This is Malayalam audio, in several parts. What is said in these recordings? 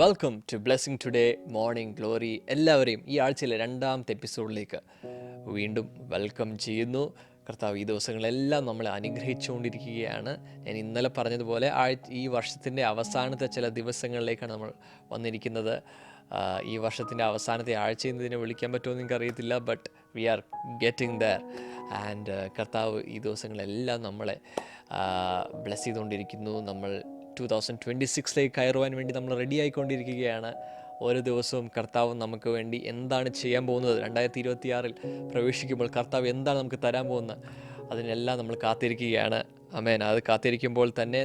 Welcome to blessing today morning glory. എല്ലാവരെയും ഈ ആഴ്ചയിലെ രണ്ടാമത്തെ എപ്പിസോഡിലേക്ക് വീണ്ടും വെൽക്കം ചെയ്യുന്നു. കർത്താവ് ഈ ദിവസങ്ങളെല്ലാം നമ്മളെ അനുഗ്രഹിച്ചുകൊണ്ടിരിക്കുകയാണ്. ഞാൻ ഇന്നലെ പറഞ്ഞതുപോലെ ഈ വർഷത്തിൻ്റെ അവസാനത്തെ ചില ദിവസങ്ങളിലേക്കാണ് നമ്മൾ വന്നിരിക്കുന്നത്. ഈ വർഷത്തിൻ്റെ അവസാനത്തെ ആഴ്ച എന്നതിനെ വിളിക്കാൻ പറ്റുമോ എന്ന് എനിക്കറിയത്തില്ല, but we are getting there. And കർത്താവ് ഈ ദിവസങ്ങളെല്ലാം നമ്മളെ ബ്ലെസ് ചെയ്തുകൊണ്ടിരിക്കുന്നു. നമ്മൾ 2026 കയറുവാൻ വേണ്ടി നമ്മൾ റെഡി ആയിക്കൊണ്ടിരിക്കുകയാണ്. ഓരോ ദിവസവും കർത്താവ് നമുക്ക് വേണ്ടി എന്താണ് ചെയ്യാൻ പോകുന്നത്, 2026 പ്രവേശിക്കുമ്പോൾ കർത്താവ് എന്താണ് നമുക്ക് തരാൻ പോകുന്നത്, അതിനെല്ലാം നമ്മൾ കാത്തിരിക്കുകയാണ്. ആമേൻ. അത് കാത്തിരിക്കുമ്പോൾ തന്നെ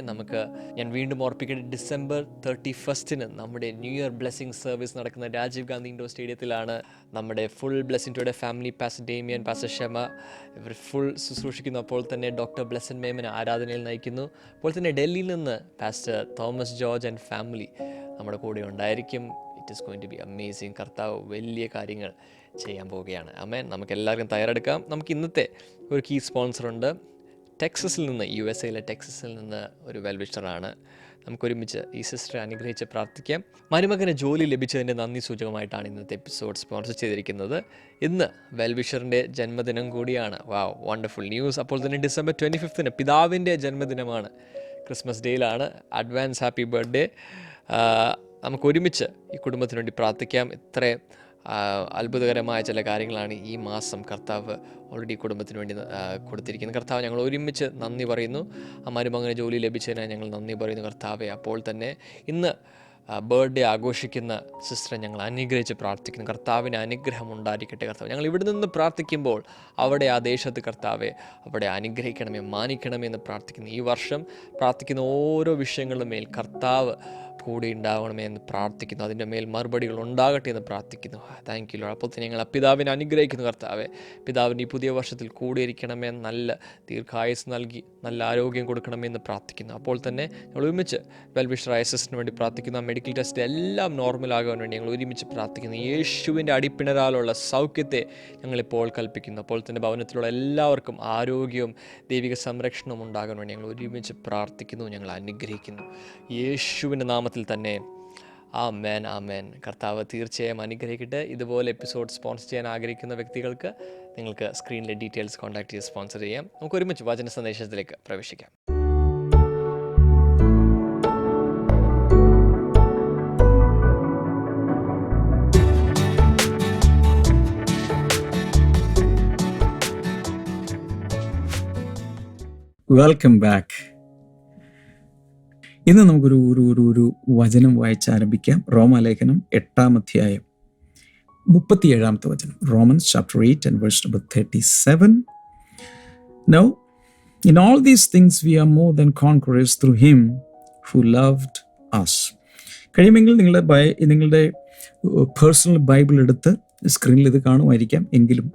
ഞാൻ വീണ്ടും ഓർപ്പിക്കട്ടെ, December 31 നമ്മുടെ ന്യൂ ഇയർ ബ്ലെസ്സിങ് സർവീസ് നടക്കുന്ന രാജീവ് ഗാന്ധി ഇൻഡോർ സ്റ്റേഡിയത്തിലാണ്. നമ്മുടെ full blessing today family, pastor Damian, pastor Shama ഇവർ ഫുൾ ശുശ്രൂഷിക്കുന്നു. അപ്പോൾ തന്നെ ഡോക്ടർ ബ്ലെസൻ മേമൻ ആരാധനയിൽ നയിക്കുന്നു. അപ്പോൾ തന്നെ ഡൽഹിയിൽ നിന്ന് pastor Thomas George and family നമ്മുടെ കൂടെ ഉണ്ടായിരിക്കും. It is going to be amazing. കർത്താവ് വലിയ കാര്യങ്ങൾ ചെയ്യാൻ പോവുകയാണ്. ആമേൻ. നമുക്ക് എല്ലാവർക്കും തയ്യാറെടുക്കാം. നമുക്ക് ഇന്നത്തെ ഒരു കീ സ്പോൺസറുണ്ട്. ടെക്സസിൽ നിന്ന്, USA ടെക്സസിൽ നിന്ന് ഒരു വെൽവിഷറാണ്. നമുക്കൊരുമിച്ച് ഈ സിസ്റ്ററെ അനുഗ്രഹിച്ച് പ്രാർത്ഥിക്കാം. മരുമകന് ജോലി ലഭിച്ചതിൻ്റെ നന്ദി സൂചകമായിട്ടാണ് ഇന്നത്തെ എപ്പിസോഡ് സ്പോൺസർ ചെയ്തിരിക്കുന്നത്. ഇന്ന് വെൽവിഷറിൻ്റെ ജന്മദിനം കൂടിയാണ്. Wow, wonderful news. അപ്പോൾ തന്നെ December 25 പിതാവിൻ്റെ ജന്മദിനമാണ്. ക്രിസ്മസ് ഡേയിലാണ്. Advance happy birthday. നമുക്കൊരുമിച്ച് ഈ കുടുംബത്തിന് വേണ്ടി പ്രാർത്ഥിക്കാം. ഇത്ര അത്ഭുതകരമായ ചില കാര്യങ്ങളാണ് ഈ മാസം കർത്താവ് ഓൾറെഡി കുടുംബത്തിന് വേണ്ടി കൊടുത്തിരിക്കുന്നത്. കർത്താവ്, ഞങ്ങൾ ഒരുമിച്ച് നന്ദി പറയുന്നു. ആ മരുമകന് ജോലി ലഭിച്ചതിനായി ഞങ്ങൾ നന്ദി പറയുന്നു കർത്താവെ. അപ്പോൾ തന്നെ ഇന്ന് ബർത്ത്ഡേ ആഘോഷിക്കുന്ന സിസ്റ്ററെ ഞങ്ങൾ അനുഗ്രഹിച്ച് പ്രാർത്ഥിക്കുന്നു. കർത്താവിന് അനുഗ്രഹം ഉണ്ടായിരിക്കട്ടെ കർത്താവ്. ഞങ്ങൾ ഇവിടെ നിന്ന് പ്രാർത്ഥിക്കുമ്പോൾ അവിടെ ആ ദേശത്ത് കർത്താവെ അവിടെ അനുഗ്രഹിക്കണമേ, മാനിക്കണമേ എന്ന് പ്രാർത്ഥിക്കുന്നു. ഈ വർഷം പ്രാർത്ഥിക്കുന്ന ഓരോ വിഷയങ്ങളുടെ മേൽ കർത്താവ് കൂടി ഉണ്ടാവണമേ എന്ന് പ്രാർത്ഥിക്കുന്നു. അതിൻ്റെ മേൽ മറുപടികൾ ഉണ്ടാകട്ടെ എന്ന് പ്രാർത്ഥിക്കുന്നു. Thank you Lord. അപ്പോൾ തന്നെ ഞങ്ങൾ പിതാവിനെ അനുഗ്രഹിക്കുന്നു കർത്താവെ. പിതാവിന് ഈ പുതിയ വർഷത്തിൽ കൂടിയിരിക്കണമേ, നല്ല ദീർഘായുസ് നൽകി നല്ല ആരോഗ്യം കൊടുക്കണമേ എന്ന് പ്രാർത്ഥിക്കുന്നു. അപ്പോൾ തന്നെ ഞങ്ങൾ ഒരുമിച്ച് വെൽവിഷർ സിസ്റ്ററിന് വേണ്ടി പ്രാർത്ഥിക്കുന്നു. ആ മെഡിക്കൽ ടെസ്റ്റ് എല്ലാം നോർമലാകാൻ വേണ്ടി ഞങ്ങൾ ഒരുമിച്ച് പ്രാർത്ഥിക്കുന്നു. യേശുവിൻ്റെ അടിപ്പിണരാലുള്ള സൗഖ്യത്തെ ഞങ്ങളിപ്പോൾ കൽപ്പിക്കുന്നു. അപ്പോൾ തന്നെ ഭവനത്തിലുള്ള എല്ലാവർക്കും ആരോഗ്യവും ദൈവിക സംരക്ഷണവും ഉണ്ടാകാൻ വേണ്ടി ഞങ്ങൾ ഒരുമിച്ച് പ്രാർത്ഥിക്കുന്നു. ഞങ്ങൾ അനുഗ്രഹിക്കുന്നു യേശുവിൻ്റെ നാമത്തിൽ തന്നെ. ആമേൻ, ആമേൻ. കർത്താവ് തീർച്ചയായും അനുഗ്രഹിക്കട്ടെ. ഇതുപോലെ എപ്പിസോഡ് സ്പോൺസർ ചെയ്യാൻ ആഗ്രഹിക്കുന്ന വ്യക്തികൾക്ക് നിങ്ങൾക്ക് സ്ക്രീനിലെ ഡീറ്റെയിൽസ് കോൺടാക്ട് ചെയ്ത് സ്പോൺസർ ചെയ്യാം. നമുക്ക് ഒരുമിച്ച് വചന സന്ദേശത്തിലേക്ക് പ്രവേശിക്കാം. Welcome back. ഇന്ന് നമുക്കൊരു ഒരു വചനം വായിച്ചാരംഭിക്കാം. റോമാലേഖനം 8-ാം അധ്യായം 37-ാമത്തെ വചനം. Romans chapter 8 and verse number 37. Now, in all these things we are more than conquerors through him who loved us. കഴിയുമെങ്കിൽ നിങ്ങളുടെ പേഴ്സണൽ ബൈബിൾ എടുത്ത്, സ്ക്രീനിൽ ഇത് കാണുമായിരിക്കാം, എങ്കിലും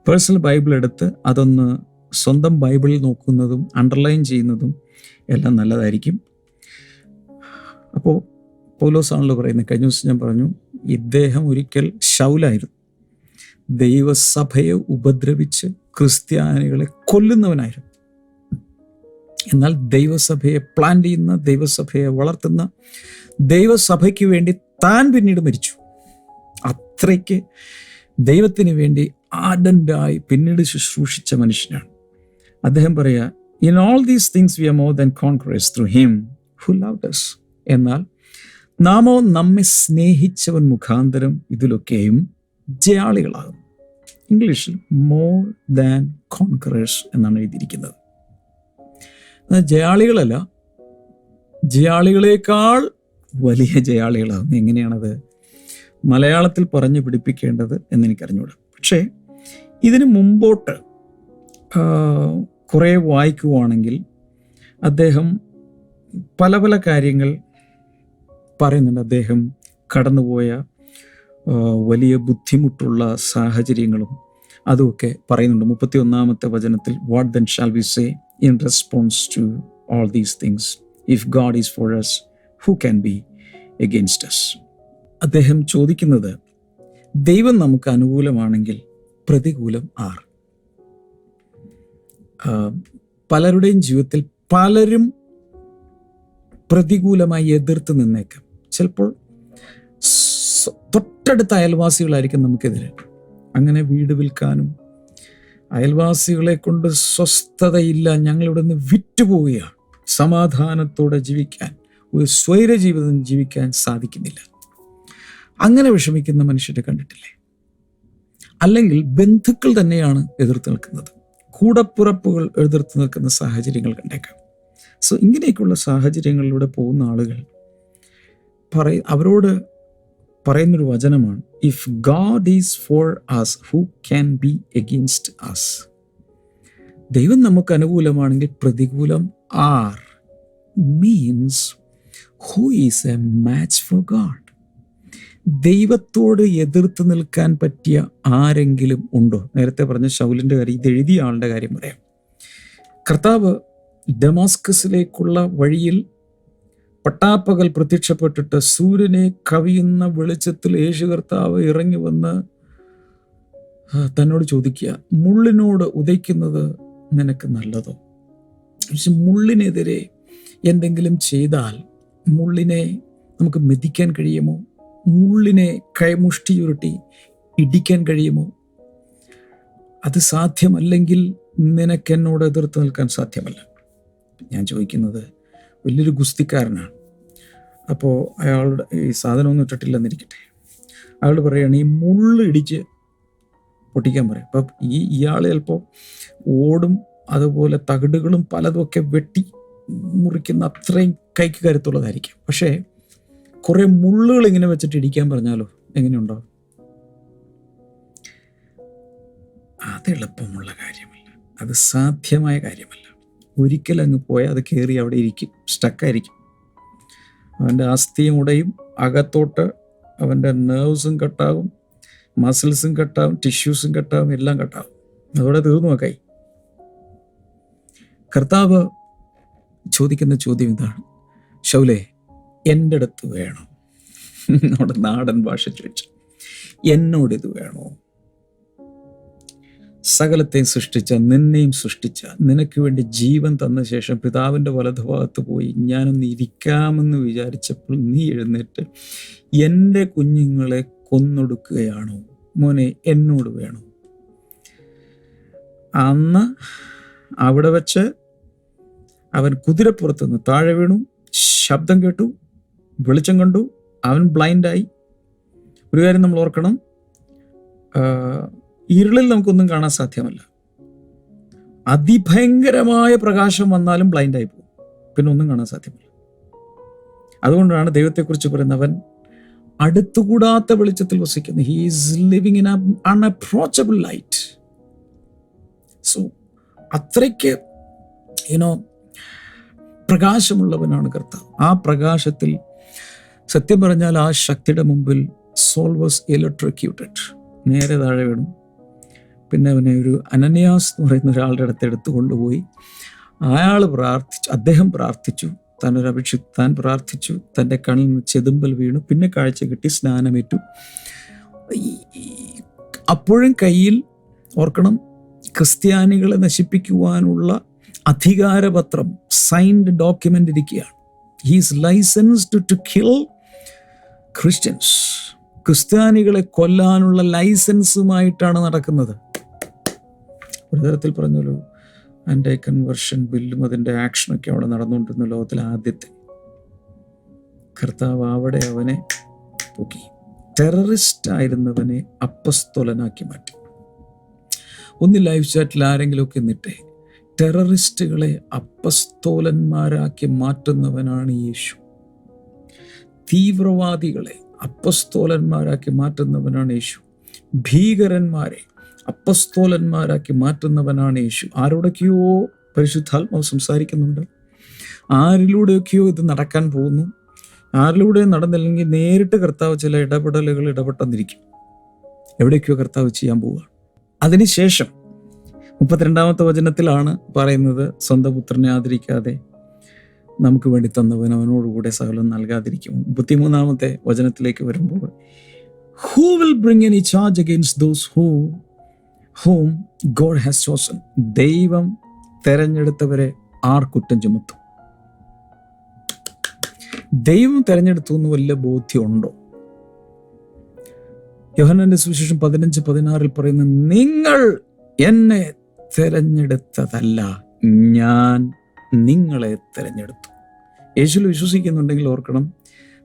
പേഴ്സണൽ ബൈബിൾ എടുത്ത് അതൊന്ന് സ്വന്തം ബൈബിളിൽ നോക്കുന്നതും അണ്ടർലൈൻ ചെയ്യുന്നതും എല്ലാം നല്ലതായിരിക്കും. അപ്പോൾ പൗലോസാണല്ലോ പറയുന്നത്. കഴിഞ്ഞ ദിവസം ഞാൻ പറഞ്ഞു, ഇദ്ദേഹം ഒരിക്കൽ ശൗലായിരുന്നു. ദൈവസഭയെ ഉപദ്രവിച്ച് ക്രിസ്ത്യാനികളെ കൊല്ലുന്നവനായിരുന്നു. എന്നാൽ ദൈവസഭയെ പ്ലാൻ ചെയ്യുന്ന, ദൈവസഭയെ വളർത്തുന്ന, ദൈവസഭയ്ക്ക് വേണ്ടി താൻ പിന്നീട് മരിച്ചു. അത്രയ്ക്ക് ദൈവത്തിന് വേണ്ടി ആർഡൻ്റായി പിന്നീട് ശുശ്രൂഷിച്ച മനുഷ്യനാണ് അദ്ദേഹം. പറയാ, in all these things we are more than conquerors through him who loved us. എന്നാൽ നാമോ നമ്മെ സ്നേഹിച്ചവൻ മുഖാന്തരം ഇതിലൊക്കെയും ജയാളികളാകും. ഇംഗ്ലീഷിൽ മോർ ദാൻ കോൺക്വറേഴ്സ് എന്നാണ് എഴുതിയിരിക്കുന്നത്. ജയാളികളല്ല, ജയാളികളേക്കാൾ വലിയ ജയാളികളാകും. എങ്ങനെയാണത് മലയാളത്തിൽ പറഞ്ഞു പിടിപ്പിക്കേണ്ടത് എന്നെനിക്കറിഞ്ഞൂടാ. പക്ഷേ ഇതിന് മുമ്പോട്ട് കുറേ വായിക്കുവാണെങ്കിൽ അദ്ദേഹം പല പല കാര്യങ്ങൾ പറയുന്നുണ്ട്. അദ്ദേഹം കടന്നുപോയ വലിയ ബുദ്ധിമുട്ടുള്ള സാഹചര്യങ്ങളും അതുമൊക്കെ പറയുന്നുണ്ട്. 31-ാമത്തെ വചനത്തിൽ, what then shall we say in response to all these things, if God is for us, who can be against us? അദ്ദേഹം ചോദിക്കുന്നത്, ദൈവം നമുക്ക് അനുകൂലമാണെങ്കിൽ പ്രതികൂലം ആർ? പലരുടെയും ജീവിതത്തിൽ പലരും പ്രതികൂലമായി എതിർത്ത് നിന്നേക്കാം. ചിലപ്പോൾ തൊട്ടടുത്ത അയൽവാസികളായിരിക്കും നമുക്കെതിരെ. അങ്ങനെ വീട് വിൽക്കാനും അയൽവാസികളെ കൊണ്ട് സ്വസ്ഥതയില്ല, ഞങ്ങളിവിടെ നിന്ന് വിറ്റുപോവുകയാണ്, സമാധാനത്തോടെ ജീവിക്കാൻ, ഒരു സ്വൈര ജീവിതം ജീവിക്കാൻ സാധിക്കുന്നില്ല, അങ്ങനെ വിഷമിക്കുന്ന മനുഷ്യരെ കണ്ടിട്ടില്ലേ? അല്ലെങ്കിൽ ബന്ധുക്കൾ തന്നെയാണ് എതിർത്ത് നിൽക്കുന്നത്, കൂടപ്പുറപ്പുകൾ എതിർത്ത് നിൽക്കുന്ന സാഹചര്യങ്ങൾ കണ്ടേക്കാം. സോ ഇങ്ങനെയൊക്കെയുള്ള സാഹചര്യങ്ങളിലൂടെ പോകുന്ന ആളുകൾ അവരോട് പറയുന്നൊരു വചനമാണ്, if God is for us who can be against us. ദൈവം നമുക്ക് അനുകൂലമാണെങ്കിൽ പ്രതികൂലം ആർ means who is a match for God. ദൈവത്തോട് എതിർത്ത് നിൽക്കാൻ പറ്റിയ ആരെങ്കിലും ഉണ്ടോ? നേരത്തെ പറഞ്ഞ ശൗലിൻ്റെ കാര്യം, ഇത് എഴുതിയ ആളുടെ കാര്യം പറയാം. കർത്താവ് ഡമാസ്കസിലേക്കുള്ള വഴിയിൽ പട്ടാപ്പകൽ പ്രത്യക്ഷപ്പെട്ടിട്ട് സൂര്യനെ കവിയുന്ന വെളിച്ചത്തിൽ യേശു കർത്താവ് ഇറങ്ങി വന്ന് തന്നോട് ചോദിക്കുക, മുള്ളിനോട് ഉദയ്ക്കുന്നത് നിനക്ക് നല്ലതോ? പക്ഷെ മുള്ളിനെതിരെ എന്തെങ്കിലും ചെയ്താൽ മുള്ളിനെ നമുക്ക് മെതിക്കാൻ കഴിയുമോ? മുള്ളിനെ കൈമുഷ്ടി ചുരുട്ടി ഇടിക്കാൻ കഴിയുമോ? അത് സാധ്യമല്ലെങ്കിൽ നിനക്കെന്നോട് എതിർത്ത് നിൽക്കാൻ സാധ്യമല്ല. ഞാൻ ചോദിക്കുന്നത്, വലിയൊരു ഗുസ്തിക്കാരനാണ്. അപ്പോൾ അയാളുടെ ഈ സാധനമൊന്നും ഇട്ടിട്ടില്ലെന്നിരിക്കട്ടെ, അയാൾ പറയുകയാണ് ഈ മുള്ള് ഇടിച്ച് പൊട്ടിക്കാൻ പറയും. അപ്പം ഇയാൾ ചിലപ്പോൾ ഓടും അതുപോലെ തകിടുകളും പലതുമൊക്കെ വെട്ടി മുറിക്കുന്ന അത്രയും കൈക്ക് കരുത്തുള്ളതായിരിക്കും. പക്ഷേ കുറേ മുള്ളുകൾ ഇങ്ങനെ വെച്ചിട്ട് ഇടിക്കാൻ പറഞ്ഞാലോ എങ്ങനെയുണ്ടാവും? അത് എളുപ്പമുള്ള കാര്യമല്ല, അത് സാധ്യമായ കാര്യമല്ല. ഒരിക്കൽ അങ്ങ് പോയാൽ അത് കയറി അവിടെ ഇരിക്കും, സ്റ്റക്കായിരിക്കും. അവൻ്റെ അസ്ഥിയും ഉടയും, അകത്തോട്ട് അവൻ്റെ നെർവ്സും കട്ടാകും, മസിൽസും കട്ടാകും, ടിഷ്യൂസും കട്ടാകും, എല്ലാം കട്ടാകും. അതോടെ തീർന്നു നോക്കായി. കർത്താവ് ചോദിക്കുന്ന ചോദ്യം ഇതാണ്, ശൗലേ എൻ്റെ അടുത്ത് വേണോ? നമ്മുടെ നാടൻ ഭാഷ ചോദിച്ചു, എന്നോടിത് വേണോ? സകലത്തെയും സൃഷ്ടിച്ച, നിന്നെയും സൃഷ്ടിച്ച, നിനക്ക് വേണ്ടി ജീവൻ തന്ന ശേഷം പിതാവിൻ്റെ വലതുഭാഗത്ത് പോയി ഞാനൊന്ന് ഇരിക്കാമെന്ന് വിചാരിച്ചപ്പോൾ നീ എഴുന്നേറ്റ് എൻ്റെ കുഞ്ഞുങ്ങളെ കൊന്നൊടുക്കുകയാണോ? മോനെ എന്നോട് വേണോ? അന്ന് അവിടെ വെച്ച് അവൻ കുതിരപ്പുറത്ത് നിന്ന് താഴെ വീണു, ശബ്ദം കേട്ടു, വെളിച്ചം കണ്ടു, അവൻ ബ്ലൈൻഡായി. ഒരു കാര്യം നമ്മൾ ഓർക്കണം, ഇരുളിൽ നമുക്കൊന്നും കാണാൻ സാധ്യമല്ല. അതിഭയങ്കരമായ പ്രകാശം വന്നാലും ബ്ലൈൻഡായി പോകും, പിന്നെ ഒന്നും കാണാൻ സാധ്യമല്ല. അതുകൊണ്ടാണ് ദൈവത്തെക്കുറിച്ച് പറയുന്നത്, അവൻ അടുത്തുകൂടാത്ത വെളിച്ചത്തിൽ വസിക്കുന്നു. He is living in unapproachable light. So അത്രയ്ക്ക് പ്രകാശമുള്ളവനാണ് കർത്താവ്. ആ പ്രകാശത്തിൽ സത്യം പറഞ്ഞാൽ ആ ശക്തിയുടെ മുമ്പിൽ സോൾ വാസ് ഇലക്ട്രിക്യൂട്ടഡ്, നേരെ താഴെ വീണു. പിന്നെ അവനെ ഒരു അനന്യാസ് എന്ന് പറയുന്ന ഒരാളുടെ അടുത്ത് എടുത്തു കൊണ്ടുപോയി. അദ്ദേഹം പ്രാർത്ഥിച്ചു, താൻ പ്രാർത്ഥിച്ചു, തൻ്റെ കണ്ണിൽ നിന്ന് ചെതുമ്പൽ വീണു, പിന്നെ കാഴ്ച കിട്ടി, സ്നാനമേറ്റു. അപ്പോഴും കയ്യിൽ ഓർക്കണം, ക്രിസ്ത്യാനികളെ നശിപ്പിക്കുവാനുള്ള അധികാരപത്രം, സൈൻഡ് ഡോക്യുമെന്റ് ഇരിക്കുകയാണ്. He is licensed to kill Christians. ക്രിസ്ത്യാനികളെ കൊല്ലാനുള്ള ലൈസൻസുമായിട്ടാണ് നടക്കുന്നത്. ഒരു തരത്തിൽ പറഞ്ഞൊരു ആൻറ്റി കൺവെർഷൻ ബില്ലും അതിൻ്റെ ആക്ഷനൊക്കെ അവിടെ നടന്നുകൊണ്ടിരുന്ന ലോകത്തിലെ ആദ്യത്തെ. കർത്താവ് അവിടെ അവനെ പൊക്കി. ടെററിസ്റ്റ് ആയിരുന്നവനെ അപ്പസ്തോലനാക്കി മാറ്റി. ഒന്ന് ലൈവ് ചാറ്റിൽ ആരെങ്കിലുമൊക്കെ നിന്നിട്ടെ, ടെററിസ്റ്റുകളെ അപ്പസ്തോലന്മാരാക്കി മാറ്റുന്നവനാണ് യേശു. തീവ്രവാദികളെ അപ്പസ്തോലന്മാരാക്കി മാറ്റുന്നവനാണ് യേശു. ഭീകരന്മാരെ അപ്പസ്തോലന്മാരാക്കി മാറ്റുന്നവനാണ് യേശു. ആരോടൊക്കെയോ പരിശുദ്ധാത്മാവ് സംസാരിക്കുന്നുണ്ട്, ആരിലൂടെയൊക്കെയോ ഇത് നടക്കാൻ പോകുന്നു. ആരിലൂടെയും നടന്നില്ലെങ്കിൽ നേരിട്ട് കർത്താവ് ചില ഇടപെടലുകൾ ഇടപെട്ടെന്നിരിക്കും. എവിടേക്കോ കർത്താവ് ചെയ്യാൻ പോവുക. അതിനുശേഷം 32-ാമത്തെ വചനത്തിലാണ് പറയുന്നത്, സ്വന്തം പുത്രനെ ആദരിക്കാതെ നമുക്ക് വേണ്ടി തന്നവൻ അവനോടുകൂടെ സകലം നൽകാതിരിക്കും. 33-ാമത്തെ വചനത്തിലേക്ക് വരുമ്പോൾ, who will bring any charge against those whom God has chosen? ദൈവം തെരഞ്ഞെടുത്തവരെ ആർ കുറ്റം ചുമത്തും? ദൈവം തെരഞ്ഞെടുത്തു എന്ന് വല്ല ബോധ്യമുണ്ടോ? യോഹന്നാന്റെ സുവിശേഷം 15:16 പറയുന്ന, നിങ്ങൾ എന്നെ തിരഞ്ഞെടുത്തതല്ല, ഞാൻ നിങ്ങളെ തിരഞ്ഞെടുത്തു. യേശുവിൽ വിശ്വസിക്കുന്നുണ്ടെങ്കിൽ ഓർക്കണം,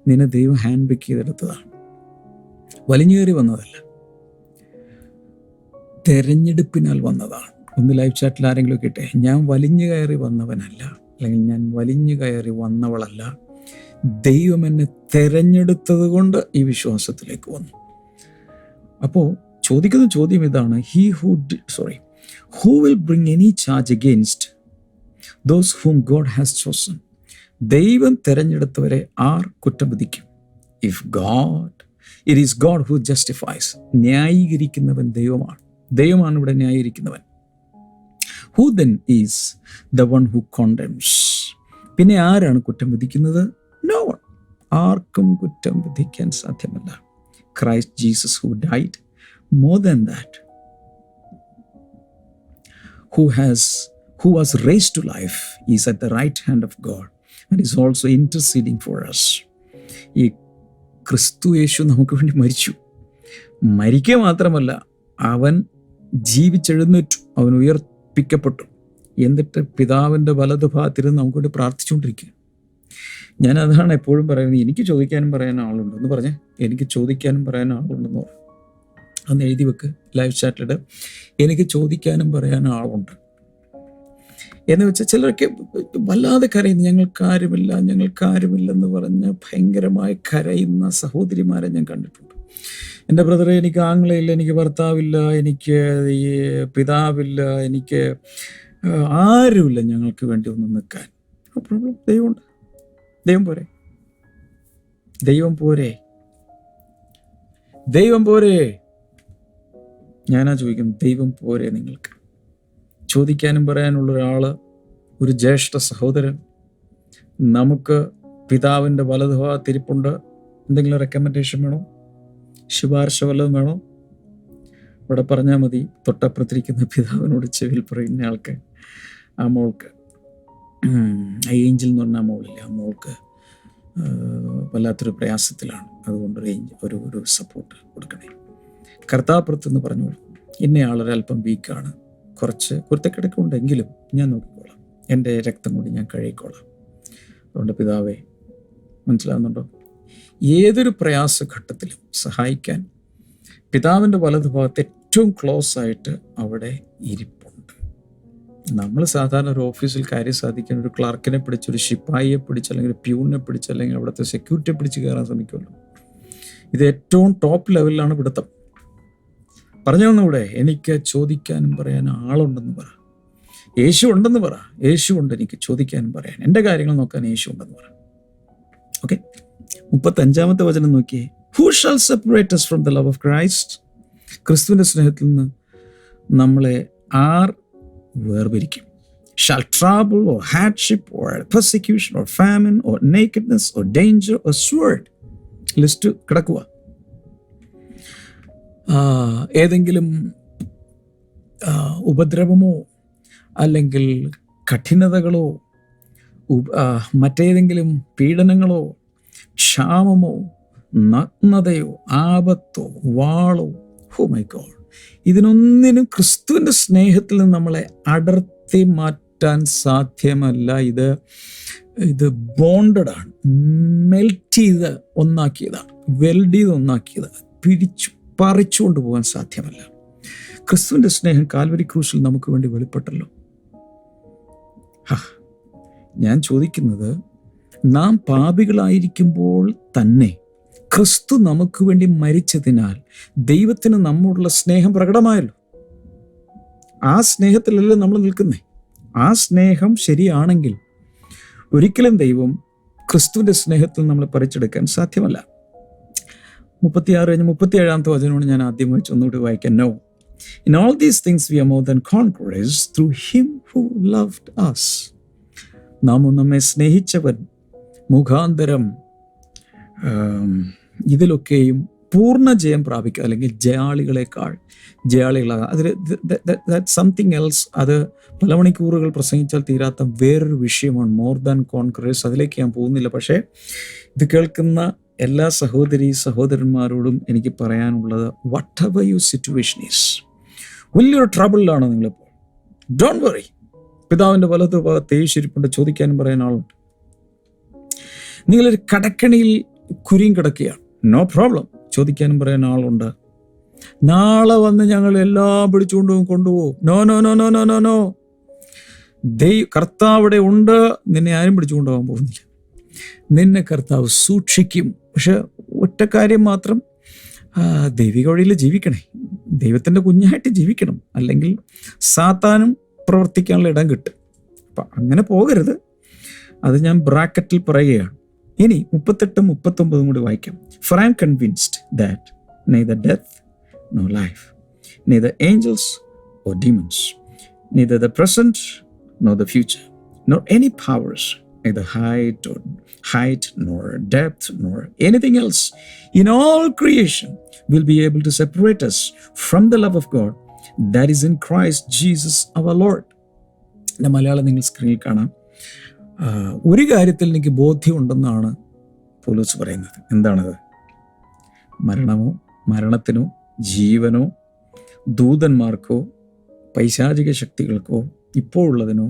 നിന്നെ ദൈവം ഹാൻഡ് പിക്ക് ചെയ്തെടുത്തതാണ്, വലിഞ്ഞു കയറി വന്നതല്ല, തെരഞ്ഞെടുപ്പിനാൽ വന്നതാണ്. ഒന്ന് ലൈവ് ചാറ്റിൽ ആരെങ്കിലും കേട്ടെ, ഞാൻ വലിഞ്ഞു കയറി വന്നവനല്ല, അല്ലെങ്കിൽ ഞാൻ വലിഞ്ഞു കയറി വന്നവളല്ല, ദൈവം എന്നെ തെരഞ്ഞെടുത്തത് കൊണ്ട് ഈ വിശ്വാസത്തിലേക്ക് വന്നു. അപ്പോൾ ചോദിക്കുന്ന ചോദ്യം ഇതാണ്, who will bring any charge against those whom God has chosen? ദൈവം തെരഞ്ഞെടുത്തവരെ ആർ കുറ്റം വിധിക്കും? It is God who justifies. ന്യായീകരിക്കുന്നവൻ ദൈവമാണ്. ദൈവമാണ് ഇവിടെ ന്യായീകരിക്കുന്നവൻ. Who then is the one who condemns? പിന്നെ ആരാണ് കുറ്റം വിധിക്കുന്നത്? No one. ആർക്കും കുറ്റം വിധിക്കാൻ സാധ്യമല്ല. Christ Jesus who died, more than that, who was raised to life, is at the right hand of God and is also interceding for us. ഈ ക്രിസ്തു യേശു നമുക്ക് വേണ്ടി മരിച്ചു. മരിക്കുക മാത്രമല്ല, അവൻ ജീവിച്ചെഴുന്നേറ്റു, അവൻ ഉയർപ്പിക്കപ്പെട്ടു. എന്നിട്ട് പിതാവിൻ്റെ വലതുഭാഗത്തിരുന്ന് നമുക്ക് വേണ്ടി പ്രാർത്ഥിച്ചുകൊണ്ടിരിക്കുക. ഞാൻ അതാണ് എപ്പോഴും പറയുന്നത്, എനിക്ക് ചോദിക്കാനും പറയാൻ ആളുണ്ടെന്ന് പറഞ്ഞ്, എനിക്ക് ചോദിക്കാനും പറയാൻ ആളുണ്ടെന്ന് പറഞ്ഞു. അന്ന് എഴുതി വെക്ക്, ലൈവ് ചാറ്റിലിട്ട്, എനിക്ക് ചോദിക്കാനും പറയാൻ ആളുണ്ട് എന്ന് വെച്ചാൽ ചിലരൊക്കെ വല്ലാതെ കരയുന്നു, ഞങ്ങൾക്കാരുമില്ലെന്ന് പറഞ്ഞ് ഭയങ്കരമായി കരയുന്ന സഹോദരിമാരെ ഞാൻ കണ്ടിട്ടുണ്ട്. എൻ്റെ ബ്രദറെ, എനിക്ക് ആങ്ങളയില്ല, എനിക്ക് ഭർത്താവില്ല, എനിക്ക് ഈ പിതാവില്ല, എനിക്ക് ആരുമില്ല ഞങ്ങൾക്ക് വേണ്ടി ഒന്ന് നിൽക്കാൻ. പ്രോബ്ലം ദൈവമുണ്ട്. ദൈവം പോരെ. ഞാനാ ചോദിക്കുന്നത്, ദൈവം പോരെ നിങ്ങൾക്ക്? ചോദിക്കാനും പറയാനുള്ള ഒരാൾ, ഒരു ജ്യേഷ്ഠ സഹോദരൻ നമുക്ക് പിതാവിൻ്റെ വലതുഭാഗത്തിരിപ്പുണ്ട്. എന്തെങ്കിലും റെക്കമെൻഡേഷൻ വേണോ? ശുപാർശ വല്ലതും വേണോ? ഇവിടെ പറഞ്ഞാൽ മതി. തൊട്ടപ്പുറത്തിരിക്കുന്ന പിതാവിനോട് ചെവിൽ പറയുന്ന ആൾക്ക്, ആ മോൾക്ക്, ഏഞ്ചൽ എന്ന് പറഞ്ഞാൽ മോളില്ല, ആ മോൾക്ക് വല്ലാത്തൊരു പ്രയാസത്തിലാണ്, അതുകൊണ്ട് ഒരു സപ്പോർട്ട് കൊടുക്കണേ. കർത്താപ്പുറത്തെന്ന് പറഞ്ഞോളൂ, ഇന്നയാളൊരല്പം വീക്കാണ്, കുറച്ച് കുരുത്തക്കിടക്കുണ്ടെങ്കിലും ഞാൻ നോക്കിക്കോളാം, എൻ്റെ രക്തം കൊണ്ട് ഞാൻ കഴുകിക്കോളാം. അതുകൊണ്ട് പിതാവേ, മനസ്സിലാകുന്നുണ്ടോ? ഏതൊരു പ്രയാസഘട്ടത്തിലും സഹായിക്കാൻ പിതാവിൻ്റെ വലതുഭാഗത്ത് ഏറ്റവും ക്ലോസ് ആയിട്ട് അവിടെ ഇരിപ്പുണ്ട്. നമ്മൾ സാധാരണ ഒരു ഓഫീസിൽ കാര്യം സാധിക്കാൻ ഒരു ക്ലർക്കിനെ പിടിച്ച്, ഒരു ശിപ്പായിയെ പിടിച്ച്, അല്ലെങ്കിൽ ഒരു പ്യൂണിനെ പിടിച്ച്, അല്ലെങ്കിൽ അവിടുത്തെ സെക്യൂരിറ്റിയെ പിടിച്ച് കയറാൻ ശ്രമിക്കുമല്ലോ. ഇത് ഏറ്റവും ടോപ്പ് ലെവലിലാണ് പിടുത്തം. പറഞ്ഞു വന്നൂടെ, എനിക്ക് ചോദിക്കാനും പറയാൻ ആളുണ്ടെന്ന് പറ. യേശു ഉണ്ടെന്ന് പറ. യേശു ഉണ്ട് എനിക്ക് ചോദിക്കാനും പറയാൻ, എൻ്റെ കാര്യങ്ങൾ നോക്കാൻ യേശു ഉണ്ടെന്ന് പറ. ഓക്കെ, 35-ാമത്തെ വചനം നോക്കിയേ. Who shall separate us from the love of Christ? ക്രിസ്തുവിൻ്റെ സ്നേഹത്തിൽ നിന്ന് നമ്മളെ R വേർപിരിക്കും? Shall trouble or hardship or persecution or famine or nakedness or danger or sword? List കിടക്കുക. ഏതെങ്കിലും ഉപദ്രവമോ അല്ലെങ്കിൽ കഠിനതകളോ മറ്റേതെങ്കിലും പീഡനങ്ങളോ ക്ഷാമമോ നഗ്നതയോ ആപത്തോ വാളോ, ഓ മൈ ഗോഡ്, ഇതിനൊന്നിനും ക്രിസ്തുവിൻ്റെ സ്നേഹത്തിൽ നിന്ന് നമ്മളെ അടർത്തി മാറ്റാൻ സാധ്യമല്ല. ഇത് ബോണ്ടഡാണ്, മെൽറ്റ് ചെയ്ത് ഒന്നാക്കിയതാണ്, വെൽഡ് ചെയ്ത് ഒന്നാക്കിയതാണ്. പറിച്ചുകൊണ്ട് പോകാൻ സാധ്യമല്ല. ക്രിസ്തുവിൻ്റെ സ്നേഹം കാൽവരി ക്രൂശിൽ നമുക്ക് വേണ്ടി വെളിപ്പെട്ടല്ലോ. ഞാൻ ചോദിക്കുന്നത്, നാം പാപികളായിരിക്കുമ്പോൾ തന്നെ ക്രിസ്തു നമുക്ക് വേണ്ടി മരിച്ചതിനാൽ ദൈവത്തിന് നമ്മോടുള്ള സ്നേഹം പ്രകടമായല്ലോ. ആ സ്നേഹത്തിലല്ലേ നമ്മൾ നിൽക്കുന്നേ. ആ സ്നേഹം ശരിയാണെങ്കിൽ ഒരിക്കലും ദൈവം ക്രിസ്തുവിൻ്റെ സ്നേഹത്തിൽ നമ്മളെ പറിച്ചെടുക്കാൻ സാധ്യമല്ല. 36-37 വചനമാണ് ഞാൻ ആദ്യം വെച്ച് ഒന്നുകൂടി വായിക്കാൻ. No, in all these things we are more than conquerors through him who loved us. നാം നമ്മെ സ്നേഹിച്ചവൻ മുഖാന്തരം ഇതിലൊക്കെയും പൂർണ്ണ ജയം പ്രാപിക്കുക, അല്ലെങ്കിൽ ജയാളികളാകാം. അതിൽ സംതിങ് എൽസ്. അത് പല മണിക്കൂറുകൾ പ്രസംഗിച്ചാൽ തീരാത്ത വേറൊരു വിഷയമാണ്, മോർ ദാൻ കോൺക്വറേഴ്സ്. അതിലേക്ക് ഞാൻ പോകുന്നില്ല. പക്ഷേ ഇത് കേൾക്കുന്ന എല്ലാ സഹോദരി സഹോദരന്മാരോടും എനിക്ക് പറയാനുള്ളത്, what ever your situation is, വലിയൊരു ട്രബിളിലാണ് നിങ്ങളിപ്പോൾ, ഡോണ്ട് വറി. പിതാവിൻ്റെ വലതു ഭാഗത്ത് യേശുരിപ്പുണ്ട്, ചോദിക്കാനും പറയാൻ ആളുണ്ട്. നിങ്ങളൊരു കടക്കണിയിൽ കുരിയും കിടക്കുകയാണ്, നോ പ്രോബ്ലം, ചോദിക്കാനും പറയാൻ ആളുണ്ട്. നാളെ വന്ന് ഞങ്ങൾ എല്ലാം പിടിച്ചുകൊണ്ട് കൊണ്ടുപോകും, no no no no no no no. കർത്താവ് അവിടെ ഉണ്ട്, നിന്നെ ആരും പിടിച്ചുകൊണ്ടുപോകാൻ പോകുന്നില്ല. നിന്നെ കർത്താവ് സൂക്ഷിക്കും. പക്ഷെ ഒറ്റ കാര്യം മാത്രം, ദൈവിക വഴിയിൽ ജീവിക്കണേ, ദൈവത്തിൻ്റെ കുഞ്ഞായിട്ട് ജീവിക്കണം, അല്ലെങ്കിൽ സാത്താനും പ്രവർത്തിക്കാനുള്ള ഇടം കിട്ടും. അപ്പം അങ്ങനെ പോകരുത്. അത് ഞാൻ ബ്രാക്കറ്റിൽ പറയുകയാണ്. ഇനി 38, 39 കൂടി വായിക്കാം. For I am convinced that neither death nor life, neither angels or demons, neither the present nor the future, nor any powers, neither height nor depth nor anything else in all creation will be able to separate us from the love of God that is in Christ Jesus our Lord. Malayalam നിങ്ങൾ സ്ക്രീനിൽ കാണാം. ഒരു കാര്യത്തിൽ എനിക്ക് ബോധ്യമുണ്ടെന്നാണ് പൗലോസ് പറയുന്നത്. എന്താണത്? മരണമോ മരണത്തിനോ ജീവനോ ദൂതന്മാർക്കോ പൈശാചിക ശക്തികൾക്കോ ഇപ്പോഴുള്ളതിനോ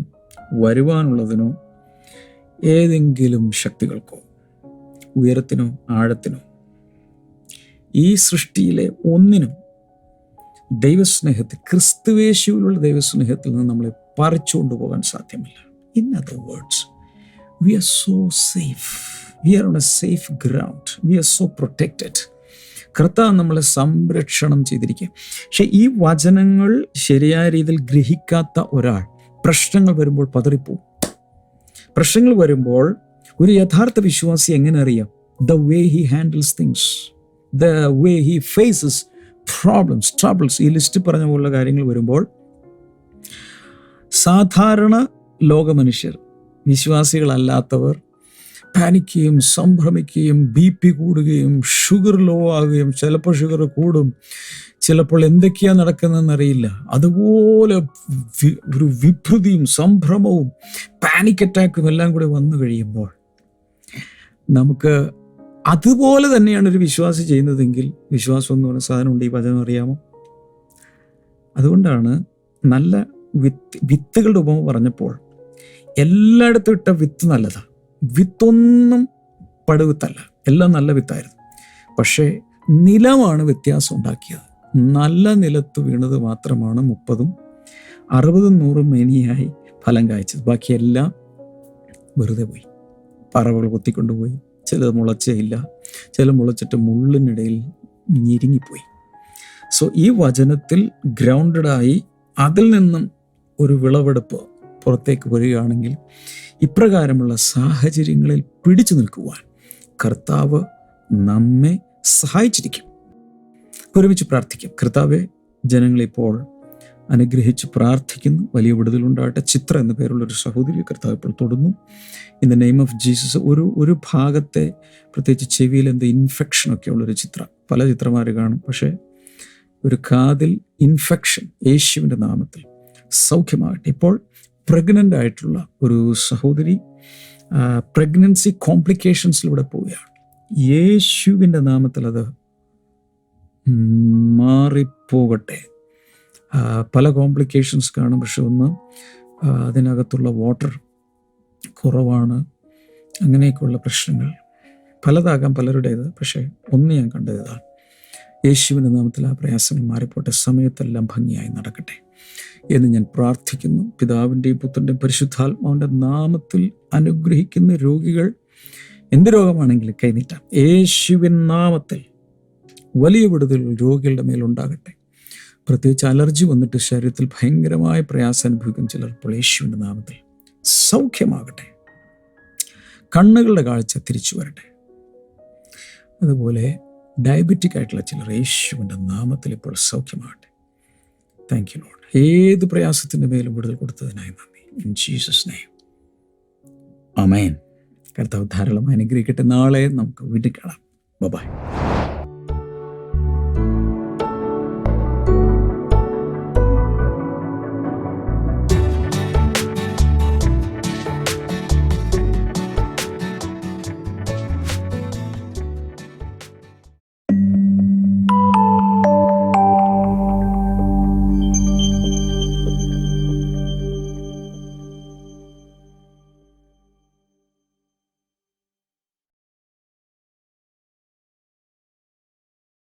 വരുവാനുള്ളതിനോ ഏതെങ്കിലും ശക്തികൾക്കോ ഉയരത്തിനോ ആഴത്തിനോ ഈ സൃഷ്ടിയിലെ ഒന്നിനും ദൈവസ്നേഹത്തിൽ, ക്രിസ്തുവേശുവിലുള്ള ദൈവസ്നേഹത്തിൽ നിന്ന് നമ്മളെ പറിച്ചുകൊണ്ടു പോകാൻ സാധ്യമല്ല. In other words, we are so safe. We are on a safe ground. We are so protected. കർത്താവ് നമ്മളെ സംരക്ഷണം ചെയ്തിരിക്കുക. പക്ഷെ ഈ വചനങ്ങൾ ശരിയായ രീതിയിൽ ഗ്രഹിക്കാത്ത ഒരാൾ പ്രശ്നങ്ങൾ വരുമ്പോൾ പതറിപ്പോവും. പ്രശ്നങ്ങൾ വരുമ്പോൾ ഒരു യഥാർത്ഥ വിശ്വാസി എങ്ങനെ അറിയാം? The way he handles things, the way he faces problems, troubles. ഈ ലിസ്റ്റ് പറഞ്ഞ പോലുള്ള കാര്യങ്ങൾ വരുമ്പോൾ സാധാരണ ലോകമനുഷ്യർ, വിശ്വാസികളല്ലാത്തവർ പാനിക്കുകയും സംഭ്രമിക്കുകയും BP കൂടുകയും ഷുഗർ ലോ ആകുകയും, ചിലപ്പോൾ ഷുഗർ കൂടും, ചിലപ്പോൾ എന്തൊക്കെയാണ് നടക്കുന്നതെന്ന് അറിയില്ല. അതുപോലെ ഒരു വിഭ്രതിയും സംഭ്രമവും പാനിക് അറ്റാക്കും എല്ലാം കൂടി വന്നു കഴിയുമ്പോൾ നമുക്ക് അതുപോലെ തന്നെയാണ് ഒരു വിശ്വാസി ചെയ്യുന്നതെങ്കിൽ, വിശ്വാസം എന്ന് പറയുന്ന സാധനമുണ്ട്. ഈ വചനം അറിയാമോ? അതുകൊണ്ടാണ് നല്ല വിത്തുകളുടെ ഉപമ പറഞ്ഞപ്പോൾ എല്ലായിടത്തും ഇട്ട വിത്ത് നല്ലതാണ്. വിത്തൊന്നും പടുവിത്തല്ല, എല്ലാം നല്ല വിത്തായിരുന്നു. പക്ഷേ നിലമാണ് വ്യത്യാസം ഉണ്ടാക്കിയത്. നല്ല നിലത്ത് വീണത് മാത്രമാണ് 30, 60, 100 മേനിയായി ഫലം കായ്ച്ചത്. ബാക്കിയെല്ലാം വെറുതെ പോയി, പറവകൾ കൊത്തിക്കൊണ്ടുപോയി. ചിലത് മുളച്ചേയില്ല, ചില മുളച്ചിട്ട് മുള്ളിനിടയിൽ ഞെരുങ്ങിപ്പോയി. സോ ഈ വചനത്തിൽ ഗ്രൗണ്ടഡായി അതിൽ നിന്നും ഒരു വിളവെടുപ്പ് പുറത്തേക്ക് വരികയാണെങ്കിൽ ഇപ്രകാരമുള്ള സാഹചര്യങ്ങളിൽ പിടിച്ചു നിൽക്കുവാൻ കർത്താവ് നമ്മെ സഹായിച്ചിരിക്കും. ഒരുമിച്ച് പ്രാർത്ഥിക്കാം. കർത്താവെ, ജനങ്ങളിപ്പോൾ അനുഗ്രഹിച്ച് പ്രാർത്ഥിക്കുന്നു. വലിയ വിടുതലുണ്ടാകട്ടെ. ചിത്ര എന്ന പേരുള്ളൊരു സഹോദരി കർത്താവ് ഇപ്പോൾ തൊടുന്നു. In the name of Jesus. ഒരു ഭാഗത്തെ പ്രത്യേകിച്ച് ചെവിയിൽ എന്ത് ഇൻഫെക്ഷനൊക്കെ ഉള്ളൊരു ചിത്രം, പല ചിത്രമാർ കാണും. പക്ഷേ ഒരു കാതിൽ ഇൻഫെക്ഷൻ യേശുവിൻ്റെ നാമത്തിൽ സൗഖ്യമാകട്ടെ. ഇപ്പോൾ പ്രഗ്നൻ്റ് ആയിട്ടുള്ള ഒരു സഹോദരി പ്രഗ്നൻസി കോംപ്ലിക്കേഷൻസിലൂടെ പോവുകയാണ്. യേശുവിൻ്റെ നാമത്തിൽ അത് മാറിപ്പോകട്ടെ. പല കോംപ്ലിക്കേഷൻസ് കാണും. പക്ഷെ ഒന്ന് അതിനകത്തുള്ള വാട്ടർ കുറവാണ്, അങ്ങനെയൊക്കെയുള്ള പ്രശ്നങ്ങൾ പലതാകാം പലരുടേത്. പക്ഷേ ഒന്ന് ഞാൻ കണ്ടത് ഇതാണ്. യേശുവിൻ്റെ നാമത്തിൽ ആ പ്രയാസങ്ങൾ മാറിപ്പോട്ടെ, സമയത്തെല്ലാം ഭംഗിയായി നടക്കട്ടെ എന്ന് ഞാൻ പ്രാർത്ഥിക്കുന്നു. പിതാവിൻ്റെയും പുത്രൻ്റെയും പരിശുദ്ധാത്മാവിൻ്റെ നാമത്തിൽ അനുഗ്രഹിക്കുന്ന രോഗികൾ എന്ത് രോഗമാണെങ്കിലും കൈനീട്ടാം. യേശുവിൻ നാമത്തിൽ വലിയ വിടുതൽ രോഗികളുടെ മേലുണ്ടാകട്ടെ. പ്രത്യേകിച്ച് അലർജി വന്നിട്ട് ശരീരത്തിൽ ഭയങ്കരമായ പ്രയാസം അനുഭവിക്കും ചിലപ്പോൾ യേശുവിൻ്റെ നാമത്തിൽ സൗഖ്യമാകട്ടെ. കണ്ണുകളുടെ കാഴ്ച തിരിച്ചു വരട്ടെ. അതുപോലെ ഡയബറ്റിക് ആയിട്ടുള്ള ചിലർ യേശുവിൻ്റെ നാമത്തിൽ ഇപ്പോൾ സൗഖ്യമാകട്ടെ. Thank you Lord. ഏത് പ്രയാസത്തിൻ്റെ മേലും വിടുതൽ കൊടുത്തതിനായി നന്ദി. ഇൻ ജീസസ് നെയിം ആമേൻ. കർത്താവ് ധാരാളം അനുഗ്രഹിക്കട്ടെ. നാളെ നമുക്ക് വീണ്ടും കാണാം. ബൈ.